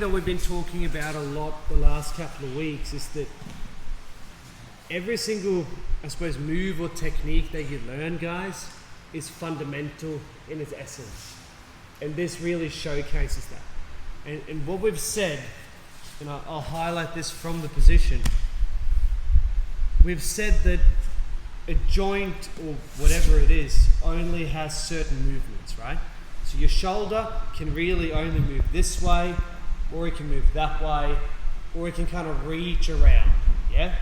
that we've been talking about a lot the last couple of weeks is that every single, I suppose, move or technique that you learn, guys, is fundamental in its essence. And this really showcases that. And what we've said, and I'll highlight this from the position, we've said that a joint or whatever it is only has certain movements, right? So your shoulder can really only move this way, or it can move that way, or it can kind of reach around, yeah?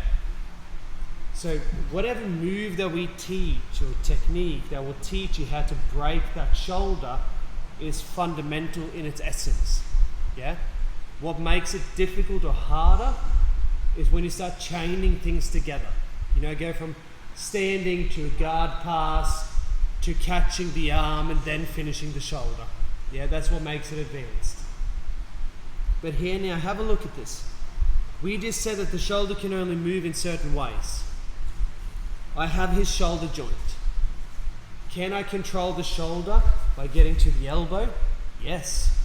So whatever move that we teach or technique that will teach you how to break that shoulder is fundamental in its essence, yeah? What makes it difficult or harder is when you start chaining things together. You know, go from standing to a guard pass to catching the arm and then finishing the shoulder. Yeah, that's what makes it advanced. But here now, have a look at this. We just said that the shoulder can only move in certain ways. I have his shoulder joint. Can I control the shoulder by getting to the elbow? Yes.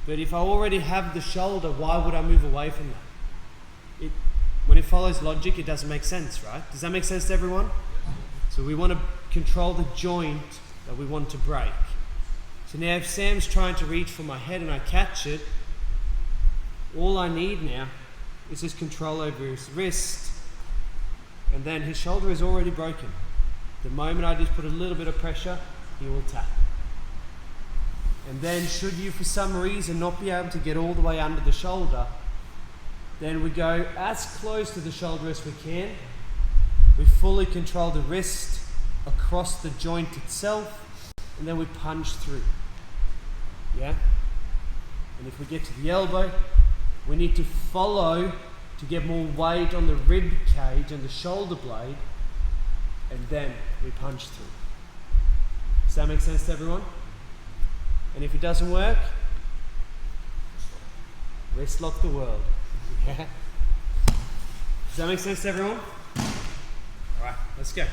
But if I already have the shoulder, why would I move away from that? When it follows logic, it doesn't make sense, right? Does that make sense to everyone? So we want to control the joint that we want to break. So now if Sam's trying to reach for my head and I catch it, all I need now is just control over his wrist, and then his shoulder is already broken. The moment I just put a little bit of pressure, he will tap. And then should you for some reason not be able to get all the way under the shoulder, then we go as close to the shoulder as we can. We fully control the wrist across the joint itself, and then we punch through. Yeah? And if we get to the elbow, we need to follow to get more weight on the rib cage and the shoulder blade, and then we punch through. Does that make sense to everyone? And if it doesn't work, wrist lock the world. Yeah? Does that make sense to everyone? Alright, let's go.